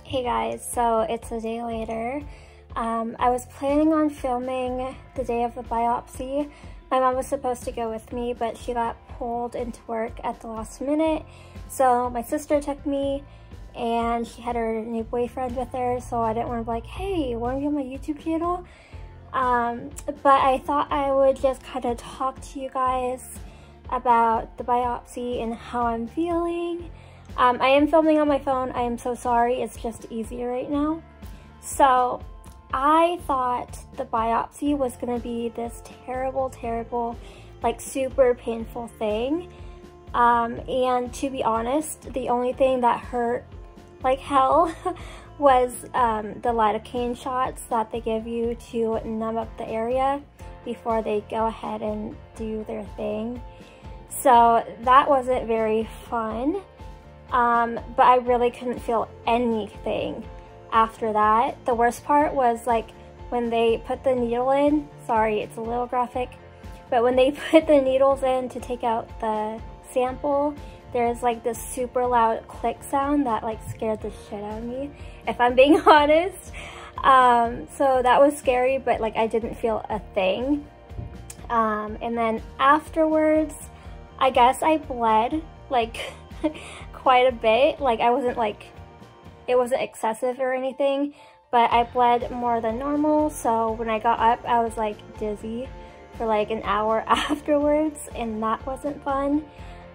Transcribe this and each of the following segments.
Hey guys, so it's a day later. I was planning on filming the day of the biopsy. My mom was supposed to go with me, but she got pulled into work at the last minute. So my sister took me, and she had her new boyfriend with her, so I didn't want to be like, hey, want to be on my YouTube channel? But I thought I would just kind of talk to you guys about the biopsy and how I'm feeling. I am filming on my phone. I am so sorry. It's just easier right now. So I thought the biopsy was going to be this terrible, like super painful thing. And to be honest, the only thing that hurt like hell was the lidocaine shots that they give you to numb up the area before they go ahead and do their thing. So that wasn't very fun. But I really couldn't feel anything after that. The worst part was like when they put the needle in, sorry, it's a little graphic, but when they put the needles in to take out the sample, there's like this super loud click sound that like scared the shit out of me, if I'm being honest. So that was scary, but like I didn't feel a thing. And then afterwards, I guess I bled like quite a bit. Like I wasn't like, it wasn't excessive or anything, but I bled more than normal. So when I got up, I was like dizzy for like an hour afterwards, and that wasn't fun.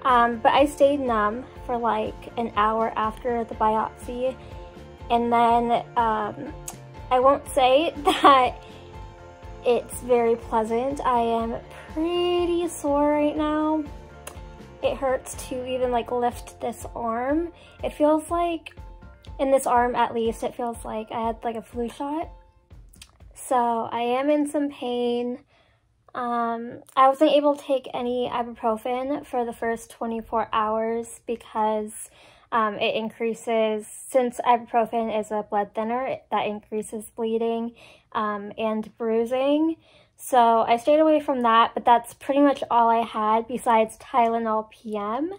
But I stayed numb for like an hour after the biopsy. And then I won't say that it's very pleasant. I am pretty sore right now. It hurts to even like lift this arm. It feels like, in this arm at least, it feels like I had like a flu shot. So I am in some pain. I wasn't able to take any ibuprofen for the first 24 hours because it increases, since ibuprofen is a blood thinner, that increases bleeding and bruising. So I stayed away from that, but that's pretty much all I had besides Tylenol PM.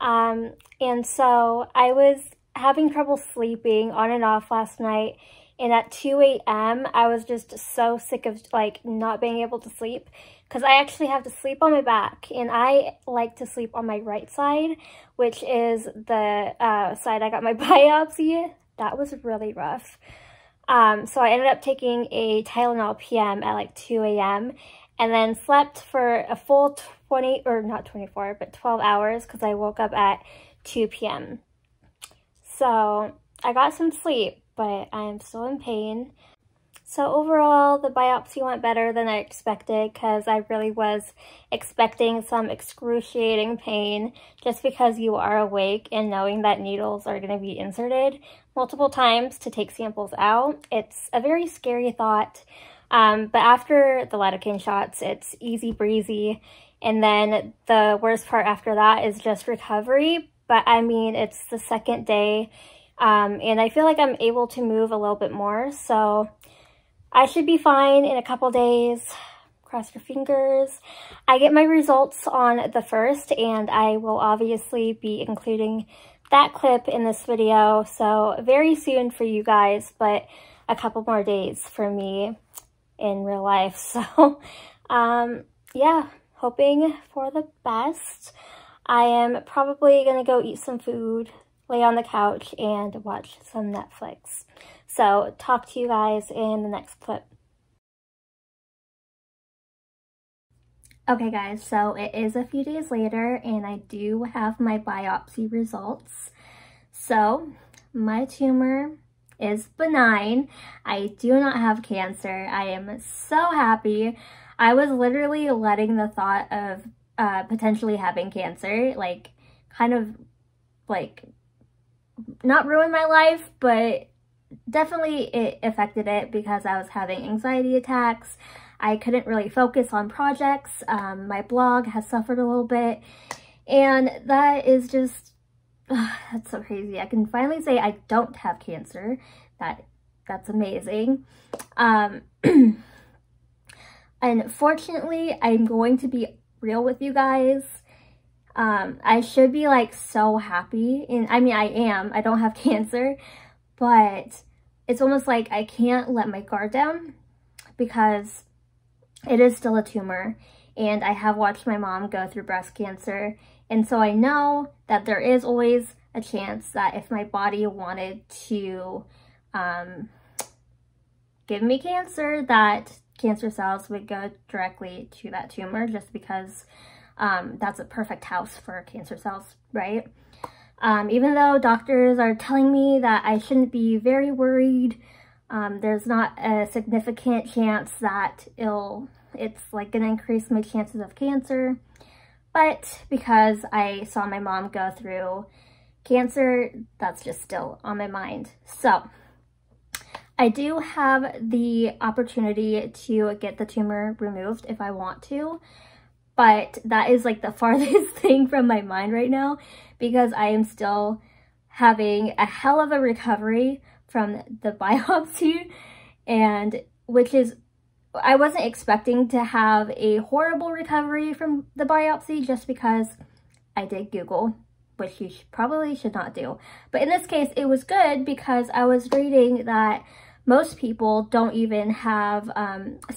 And so I was having trouble sleeping on and off last night, and at 2 a.m. I was just so sick of like not being able to sleep, because I actually have to sleep on my back, and I like to sleep on my right side, which is the side I got my biopsy. That was really rough. So I ended up taking a Tylenol PM at like 2 a.m. and then slept for a full 20, or not 24, but 12 hours because I woke up at 2 p.m. So I got some sleep, but I am still in pain. So overall, the biopsy went better than I expected, because I really was expecting some excruciating pain, just because you are awake and knowing that needles are going to be inserted multiple times to take samples out. It's a very scary thought, but after the lidocaine shots, it's easy breezy, and then the worst part after that is just recovery. But I mean, it's the second day, and I feel like I'm able to move a little bit more, so I should be fine in a couple days. Cross your fingers. I get my results on the 1st, and I will obviously be including that clip in this video. So very soon for you guys, but a couple more days for me in real life. So yeah, hoping for the best. I am probably gonna go eat some food, lay on the couch, and watch some Netflix. So talk to you guys in the next clip. Okay guys, so it is a few days later, and I do have my biopsy results. So my tumor is benign. I do not have cancer. I am so happy. I was literally letting the thought of potentially having cancer, like, kind of, like, not ruin my life, but definitely it affected it because I was having anxiety attacks. I couldn't really focus on projects. My blog has suffered a little bit, and that is just, that's so crazy. I can finally say I don't have cancer. That's amazing. Unfortunately, I'm going to be real with you guys. I should be like so happy, and I mean I am. I don't have cancer, but it's almost like I can't let my guard down because it is still a tumor, and I have watched my mom go through breast cancer, and so I know that there is always a chance that if my body wanted to give me cancer, that cancer cells would go directly to that tumor, just because that's a perfect house for cancer cells, right? Even though doctors are telling me that I shouldn't be very worried, there's not a significant chance that it's like gonna increase my chances of cancer. But because I saw my mom go through cancer, that's just still on my mind. So I do have the opportunity to get the tumor removed if I want to, but that is like the farthest thing from my mind right now because I am still having a hell of a recovery from the biopsy, and I wasn't expecting to have a horrible recovery from the biopsy just because I did Google, which you probably should not do. But in this case, it was good because I was reading that most people don't even have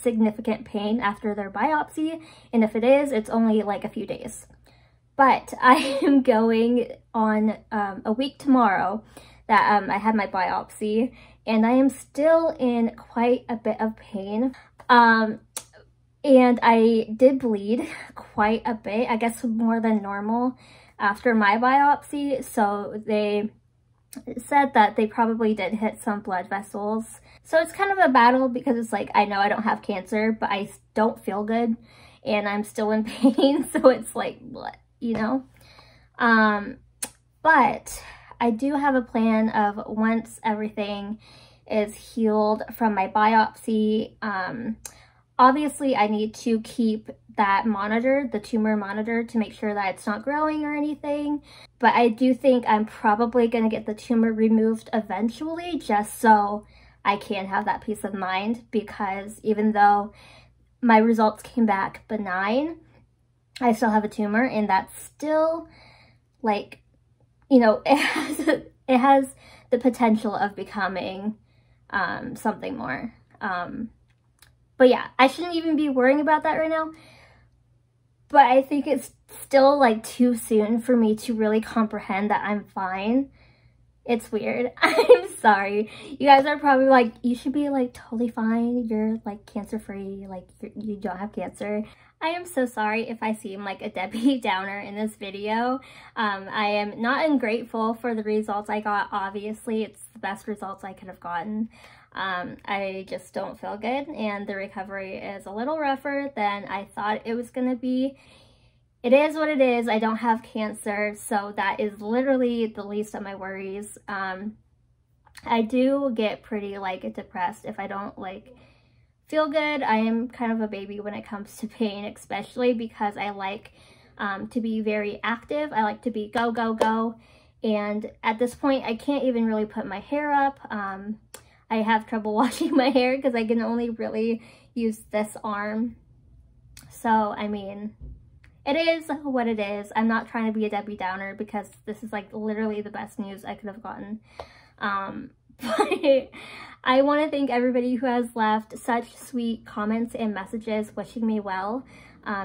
significant pain after their biopsy, and if it is, it's only like a few days. But I am going on a week tomorrow that I had my biopsy, and I am still in quite a bit of pain. And I did bleed quite a bit, I guess more than normal after my biopsy, so they said that they probably did hit some blood vessels. So it's kind of a battle because it's like, I know I don't have cancer, but I don't feel good and I'm still in pain. So it's like, what, you know? But I do have a plan of once everything is healed from my biopsy, obviously I need to keep that monitor, the tumor monitor, to make sure that it's not growing or anything. But I do think I'm probably going to get the tumor removed eventually, just so I can have that peace of mind, because even though my results came back benign, I still have a tumor, and that's still, like, you know, it has the potential of becoming something more. But yeah, I shouldn't even be worrying about that right now. But I think it's still like too soon for me to really comprehend that I'm fine. It's weird. I'm sorry. You guys are probably like, you should be like totally fine. You're like cancer free. Like you don't have cancer. I am so sorry if I seem like a Debbie Downer in this video. I am not ungrateful for the results I got. Obviously, it's the best results I could have gotten. I just don't feel good, and the recovery is a little rougher than I thought it was gonna be. It is what it is. I don't have cancer, so that is literally the least of my worries. I do get pretty like depressed if I don't like feel good. I am kind of a baby when it comes to pain, especially because I like to be very active. I like to be go, go, go. And at this point, I can't even really put my hair up. I have trouble washing my hair because I can only really use this arm. So, I mean, it is what it is. I'm not trying to be a Debbie Downer because this is like literally the best news I could have gotten. But I want to thank everybody who has left such sweet comments and messages wishing me well.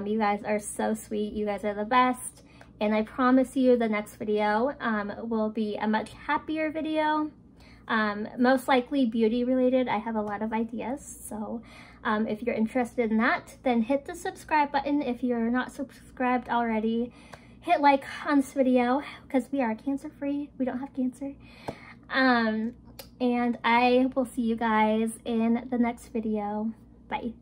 You guys are so sweet. You guys are the best. And I promise you the next video will be a much happier video. Most likely beauty related. I have a lot of ideas, so if you're interested in that, then hit the subscribe button. If you're not subscribed already, hit like on this video because we are cancer free. We don't have cancer. And I will see you guys in the next video. Bye.